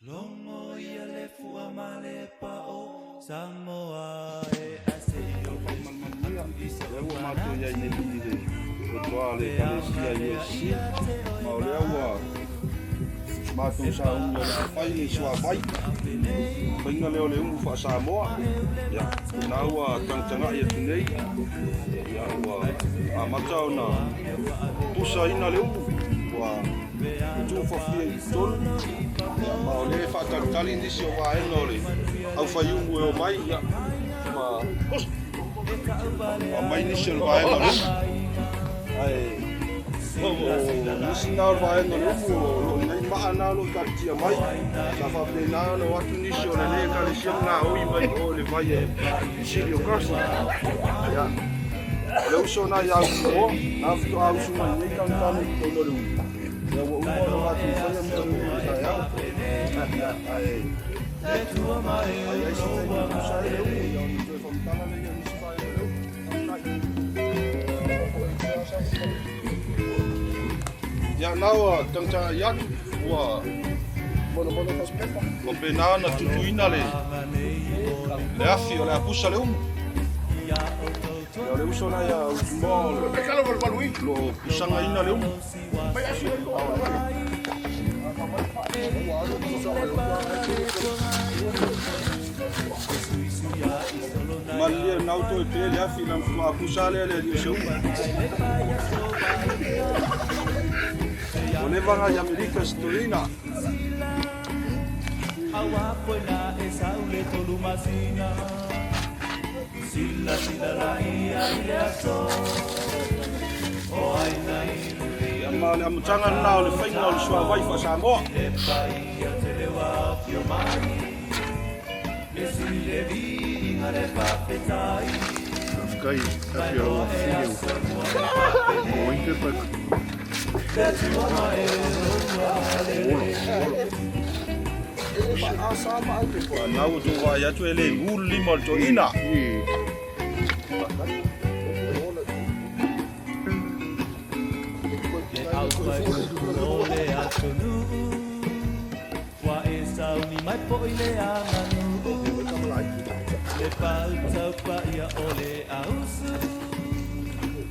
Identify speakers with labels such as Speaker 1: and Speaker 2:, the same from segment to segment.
Speaker 1: Longo ia le fua male pa o Samoa e aseo
Speaker 2: Lewa mātou iai nei pire, o toa le palesia USC, ma o le aua mātou sa unga le whai ni sua vai, whainga leo le ungu wha Samoa, ia, nā ua tangtanga ia tunei, ia ua a matao na pusa ina le ungu, ua tu whawhia I tolu, ma o le whaatarutali nisi o waenga o le au whai ungu e o mai, ia, ma post. Mai nisi o vaenga lumu. Ai, nisi nā o vaenga lumu, o nei maa nā lo katia mai. Sa whapena no atu nisi o le ne kare sia ngā oi mai o le vai e Sirio Kasi. Ia, le uso nā iau mo, nā whito a usu mai nei kantane ki tau nore ui. Ia wa umoro atu whaia mta mo sa iau. Ai, ai si tei usa e le ui, ia ni toi whamtana le ia nisi vai. Ya nawa tangtanga yatu wa mono faspepa. Ko pena na tutuina le afi o le apusa le umu. Ya le uso na ya usmo le pekalo por balui lo pusanga ina le umu. Vai afi ko. Malia nauto e pele afi na apusa le show. O leva a Amerika Storina.
Speaker 1: Awa poina e saule tolu masina Sila rai ai aso O ai nai
Speaker 2: Ya male amutanga na o le whainga o le sua vai wha Samoa.
Speaker 1: E pai a te lewa pio mai E si le vinga le papetai
Speaker 2: Afkai, afi o fiu. O inte pa. Nau tu wa ya tu ele ngul lima to ina.
Speaker 1: Wa e sauni mai po ile anganu Le pauta pa ia ole ausu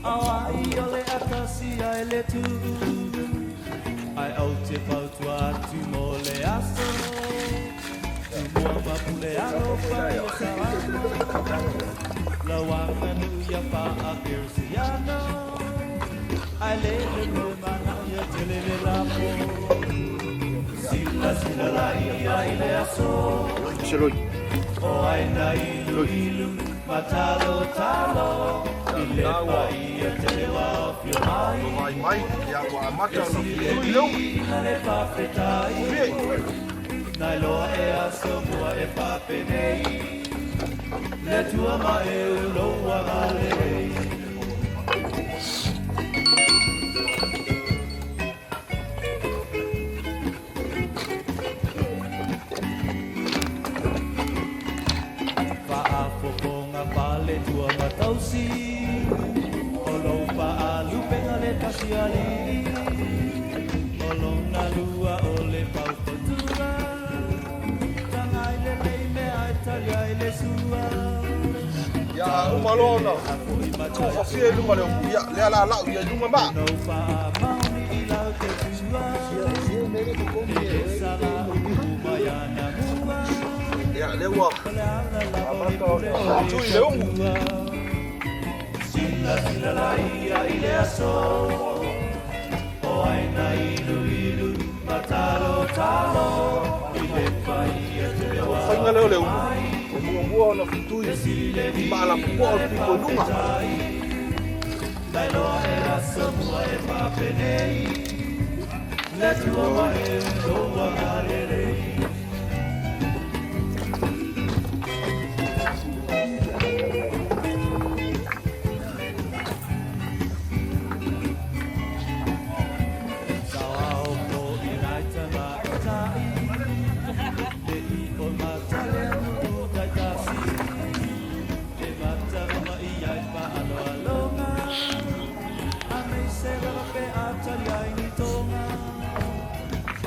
Speaker 1: Awai ole akasi ai le tu Ai au te pautu atu mo le aso Tu mua mapule alo pai o sawana La wanganu ia pa a kirsiano Ai le mana ia tele le lapo Sila lai ai le aso
Speaker 2: Seloi.
Speaker 1: O ai na ilu matalo talo Ile pai e te lewa pio mai
Speaker 2: Mai ya wa mata no fiu.
Speaker 1: Le papetai Nai loa e aso mua e papenei Le tua mai u loa galei Whaafoponga pale tua matausi Olo paalu penga le pasiali Olo na lua o le paupatura Tangai le leime ai tali ai le sua
Speaker 2: Ya umalona. Tu fa fie lu male ya le ala la ya lu ma.
Speaker 1: No paa mauni I lau te tua Sala umayana mua
Speaker 2: Ya le wa. Tu le ungu.
Speaker 1: Sila lai ai le aso O ai na ilu matalo talo Ile pai e te lewa
Speaker 2: Whainga leo leo. O mua na futui. Mala po o piko lunga.
Speaker 1: Nai loa e aso mua e papenei Le tua mai e loa galelei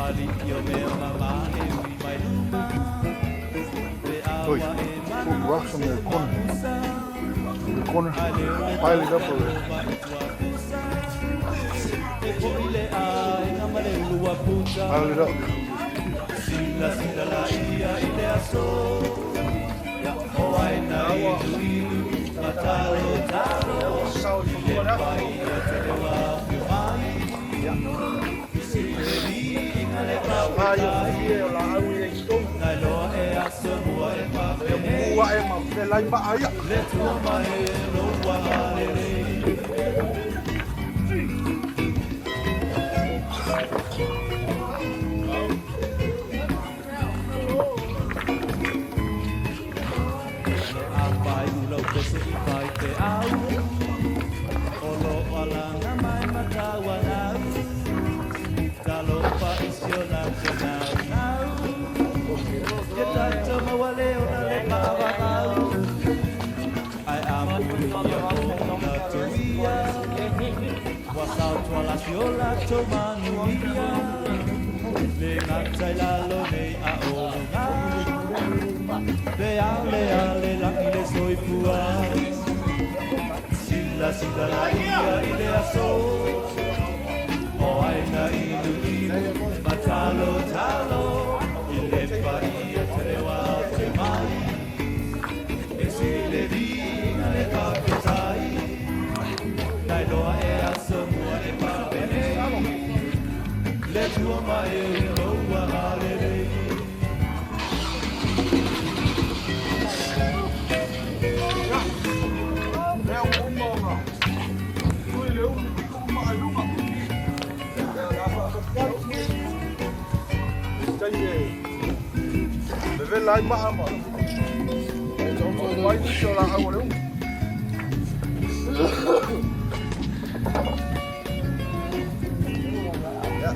Speaker 1: Ali yo me mama e
Speaker 2: Oi, goed wacht van de corner. De corner, pile it up already. Pile it up.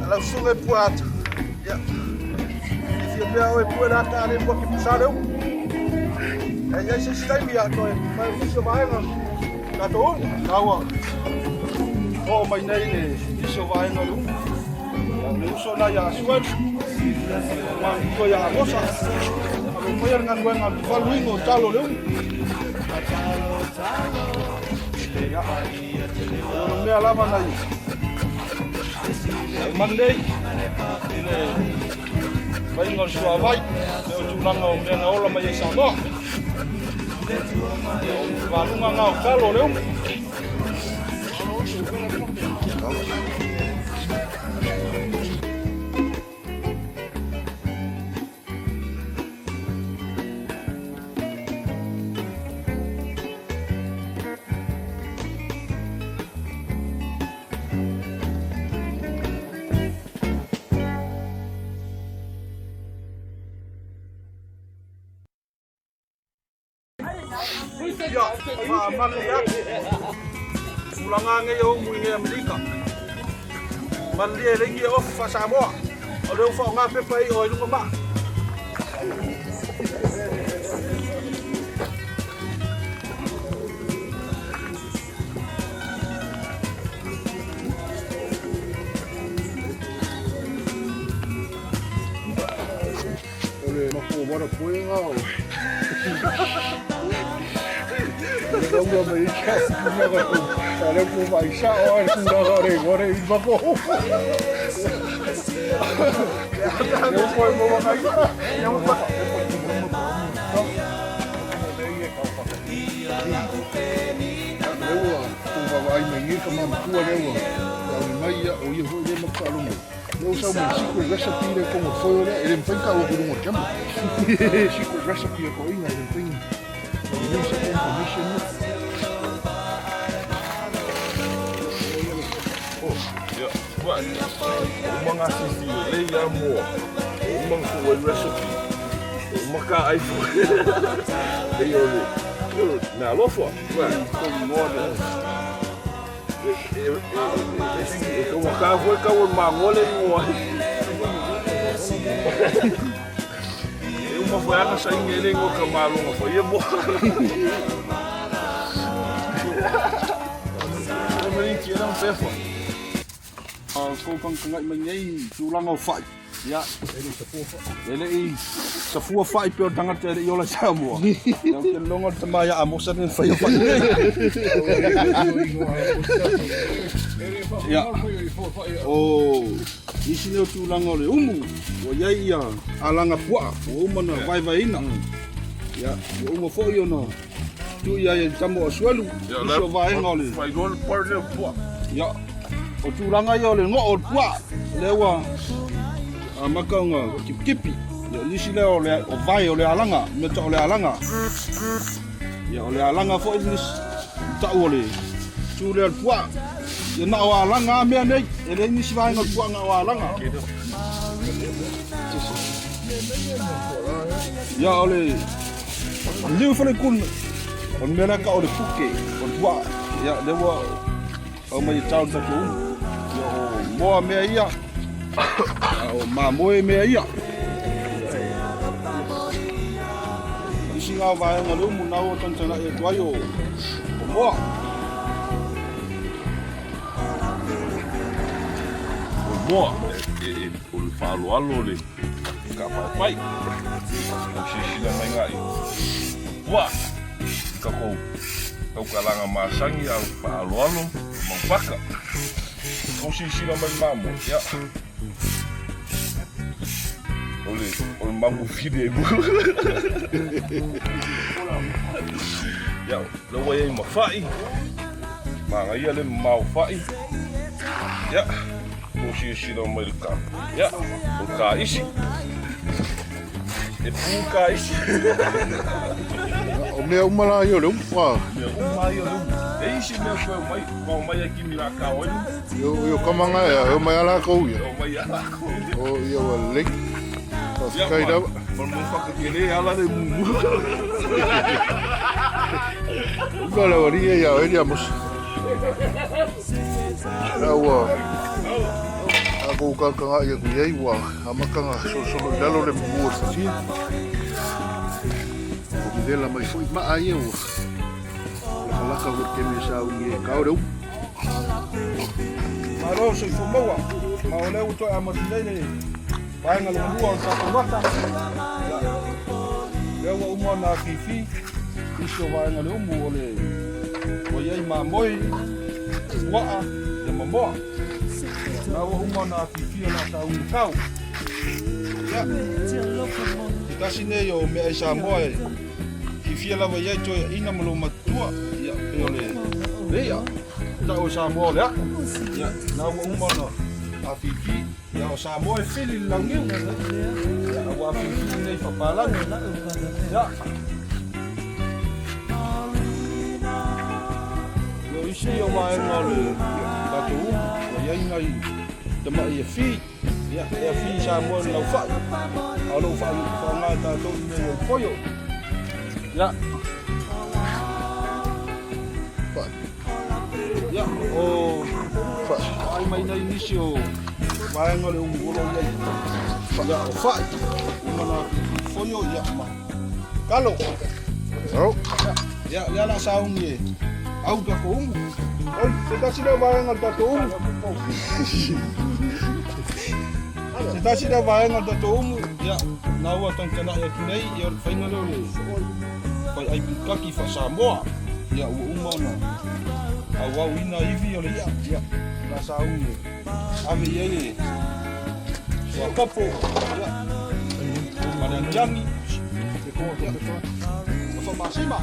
Speaker 2: Lau sungai puat. Ya. Isi dia oi puat ata ni buat kisah dia. Ya sistem dia tu. Mai iso vai ngam. Na tu, lawa. Oh mai nei ni iso vai ngam. Lu so na ya suan. Ma ko ya bosa. Kalau bayar ngan gua ngam valuing o talo lu. Ya. Ni alama nai. Monday, ini bayi ngor suabai, leo cuma ngau dia ngau lama ye Samoa, baru ngau kalau leo. Ya, malihat ulangan ngayon muli Amerika. Mali lagi off Samoa. Ada ufak ngape pai oi lu mak. Oleh maku baru puing kau. Não vou me deixar cara com baixa hora com agora iba ko. Eu foi mo makai. Eu pa. Eu com vai me ir com uma tua eu. Eu mai o eu vou ir mo para um. Eu sou um chico recipe como foi ele me foi calo por um tempo. Chico recipe ko ina ele tem. Não sei como Umang asisi, leia mo. Umang kuwa recipe. Maka iPhone. Leia le. Na lofa. Vai, com moda. Como cá foi cá o mangole mo. Uma foi a sair ele ngo kamalo ngo foi bo. Mình chỉ đang phê phổi. Cô con ngai mình nhảy chú lăng ngầu phải. Ya. Ele I safua fai pe o tangata ele I ola Samoa. Nau ke longa tamaya a mosa ni fai fai. Ya. Oh, isi ne tu langa le umu. O yai ia alanga pua. O umana vai vai ina. Ya, o umu fo yo no. Tu ia e Samoa suelu. Iso vai ngole.
Speaker 3: Fai gol par le pua.
Speaker 2: Ya. O tu langa yo le ngo o pua. Lewa makaunga kipi. Ya nisi le o vai o le alanga, me ta o le alanga. Ya o le alanga fo inis ta o le. Tu le pua. Ya na o alanga me nei, ele nisi vai ngo pua nga o alanga. Ya o le liu fo le kun. On me ka o le puke, o pua. Ya le wa o mai tau ta tu. Ya o mo me ia. O mamoe mea ia. Isi ngā vaenga leo mu nau o tantana e tuai o moa.
Speaker 3: O moa, o le whaaloalo le ka pai. O sisina mai ngai. Pua, ka kou. Kau kalanga masangi au whaaloalo, mau whaka. O sisina mai mamo, ya. Ole mambo fide bu. Ya, lo wa ye mafai. Ma ngai ale mau fai. Ya. O shi no mai ka. Ya, o ka isi. E pu ka isi.
Speaker 4: O mea umala yo le umpa.
Speaker 3: Me uma yo lu. E isi me ko mai aqui mira ka o.
Speaker 4: Yo kamanga yo mai ala ko yo.
Speaker 3: O mai ala ko.
Speaker 4: O yo le Kai da.
Speaker 3: Por mo fa que le ala de mu.
Speaker 4: Ugala waria ya veríamos. Awa. Ako kakanga ya kuyai wa amakanga so dalo le mu si. O dela mai foi ma ai eu. La ka wo ke me sa u ye ka o.
Speaker 2: Maro so fumoa. Ma ole uto a motilele. Vai ngale mua o Samoa. Lewa umo na fifi. Iso vai ngale umu ole. O yei mamoi. Waa. Ya mamoa. Lewa umo na fifi o na ta kau. Ya. Kasi ne yo me ai Samoa. Fifi la wa yei toi ina malo matua. Ya ole. Lea. Ta o Samoa le. Ya. Lewa umo na fifi. Ya o Samoa fili langiu. Ya wa fifi nei fapalang. Ya. Yo isi o mai ngale. Tatu. Ya ngai. Tama ia fi. Ya fi Samoa lau fai. Alo fai fa nga ta to nei foyo. Ya.
Speaker 4: Fai.
Speaker 2: Ya o fai. Ai mai nei nisio. Vai ngole ulo ya o fai umana fonyo ya ma kalo
Speaker 4: Oh.
Speaker 2: ya la saungi au ta ko oi se ta sida vai ngal ta to se ta sida vai ngal ta to ya na wa tan kana ya tunei ya final le pai ai kaki fa Samoa ya umana awa wina ivi ole ya la saungi ave yeye wa kapo ya mananjani ya fa masima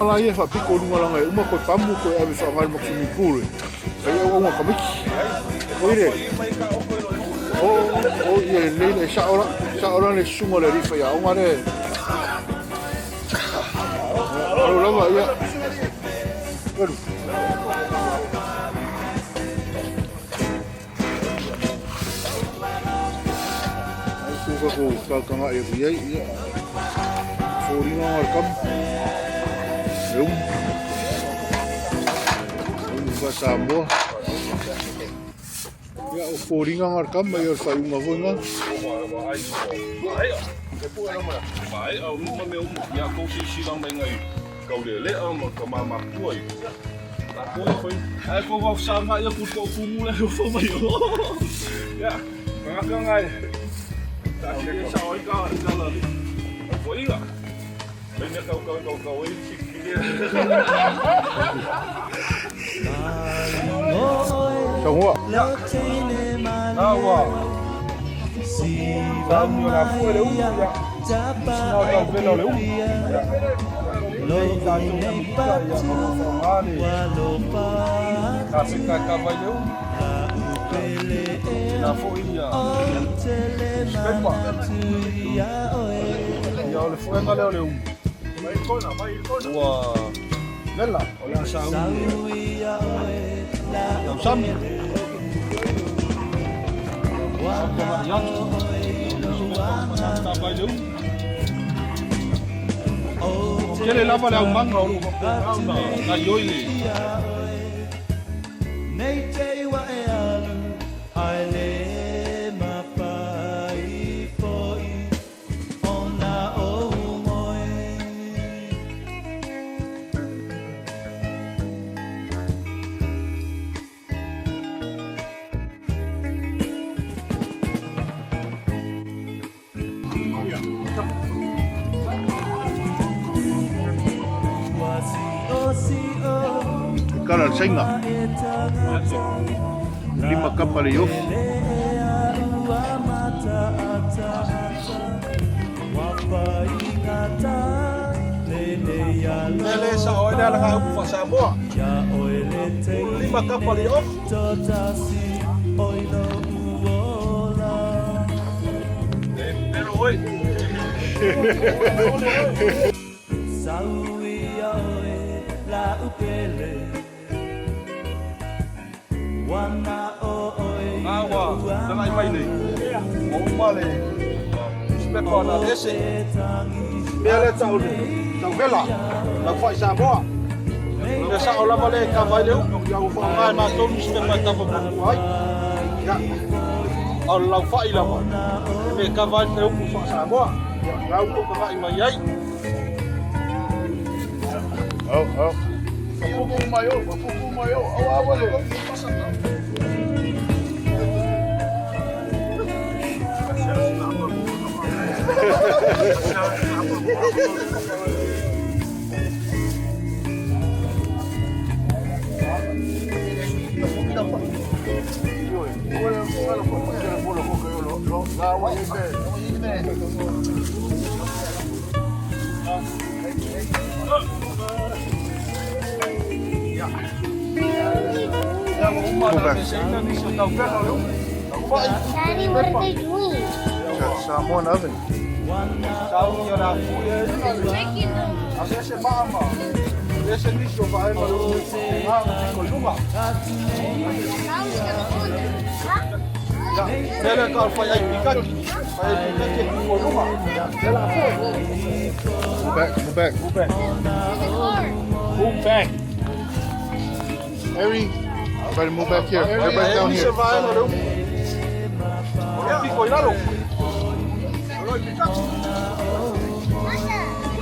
Speaker 4: Ala ia fa piko lunga langa e uma ko tamu ko e fa mai maksi mi pule. Ai o uma ka miki. Oire. O ia le sa ora le sumo le rifa ya o mare. Alo lava ia. Bueno. Ai ko kanga e ia. Forino al camp. Samoa. Ya o foringa markam mai o fai unha vonga.
Speaker 3: Vai, au uma meu, ia ko si lang mai ngai. Kau le le am ka mama koi. Ta ko foi. Ai ko wa sama ia ku ko fumu le fo mai o. Ya, nga ngai. Ta ke sa oi ka la. Foi ia. Venha kau oi sikile.
Speaker 4: Samoa.
Speaker 3: Awa. Vamos lá fora o já. Não é o pelo o. Tá fica cavalho. Na folha. Espera. E olha foi galera o. Vai cona. Uau. Nella, olha só. Não sabe. Ele lava lá o manga ou na yoile.
Speaker 4: Kala senga. 5 kapal yo.
Speaker 2: Ele sa oi dela ka ufa Samoa. 5 kapal yo. Pero oi. La upele wana oi awa dai mai nei o male spepa na ese mele tau vela la fai Samoa le sa ola male ka vai le ya u fa mai ma to spepa ta fa pu ai ya al la fai la me ka vai le u fa Samoa ya u ko vai mai ai.
Speaker 4: Oh.
Speaker 2: Papupu mayo, awa le.
Speaker 5: Daddy, what are they doing?
Speaker 4: Got Samoan oven. Move back.
Speaker 3: Move back.
Speaker 4: Harry, everybody move back here. Everybody down here.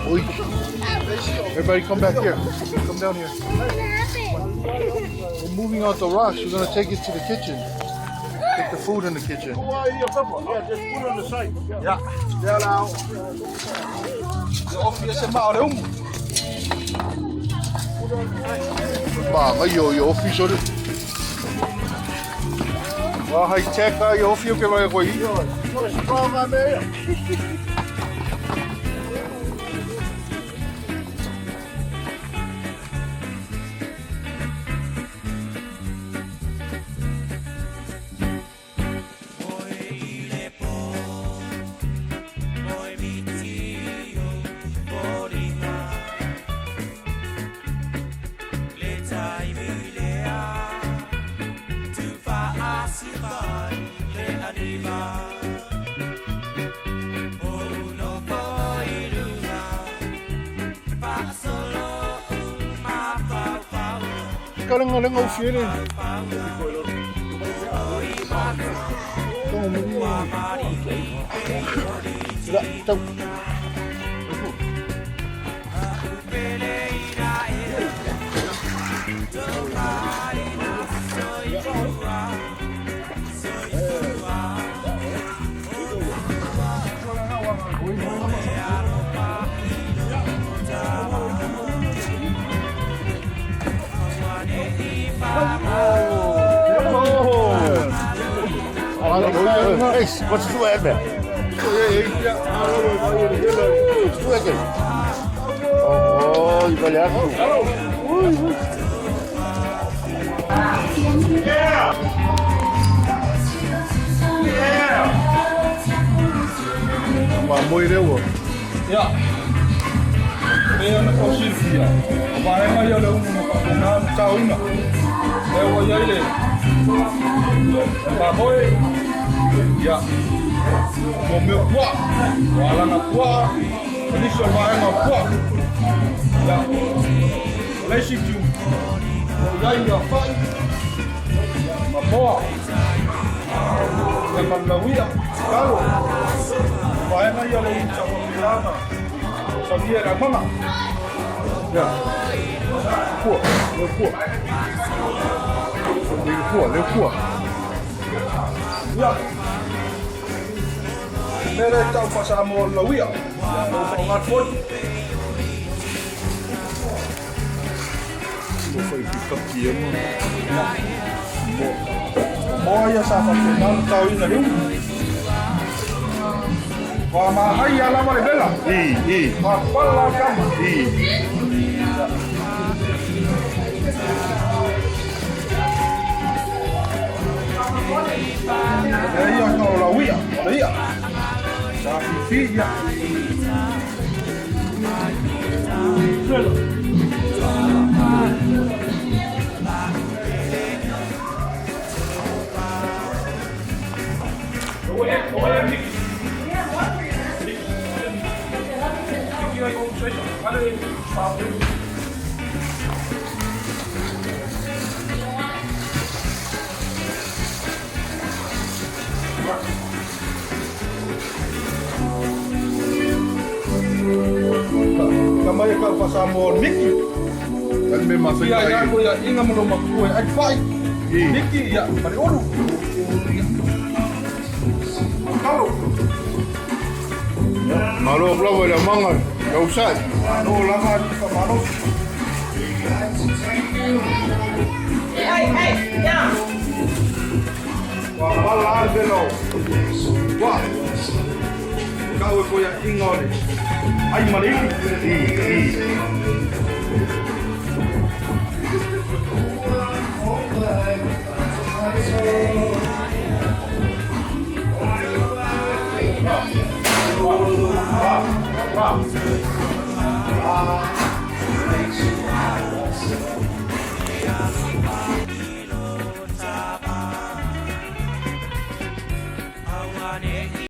Speaker 4: Oi. Everybody come back here. Come down here. We're moving out the rocks. We're going to take it to the kitchen. Take the food in the kitchen.
Speaker 2: Yeah, just put it on the side. Yeah, now.
Speaker 4: Mama, yo, official. Well, high tech, yo, feel que vai com aí. Kadang-kadang kau feel ni. Sudah, tahu.
Speaker 2: What's the weather? Oh, you got it.
Speaker 4: Muy de agua.
Speaker 3: Ya. Veo na consciência. Vai mais eu não na sauna. Eu vou ir ali. Tá bom? Ya. O meu pó. Wala na pó. Isso vai na pó. Ya. Let's do. Ya ya fai. Na pó. Ya pandawia. Claro. Vai mais eu não sabe. Sabia era mana? Ya. Pô, meu pô. Meu pô. Ya. Mere tau pa Samoa lawia. Mau ngat pun.
Speaker 4: Mo foi ficar aqui,
Speaker 3: Moya sa pagkunan tau ina rin. Wa mahaya la marebela. Ma pala kama. Ella no la huía, ella. La filla. Kamaya ka pa Samoan Mickey.
Speaker 4: Kan memang
Speaker 3: Ya ya ko ya inga mo magkuha at fight. Mickey ya pare oro. Kalo.
Speaker 4: Malo pula boleh mangan. Kau usah.
Speaker 3: No lama pa manos.
Speaker 6: Hey, yeah.
Speaker 2: Wa wala velo. Wa. Kau ko ya ingole. Ai mariki.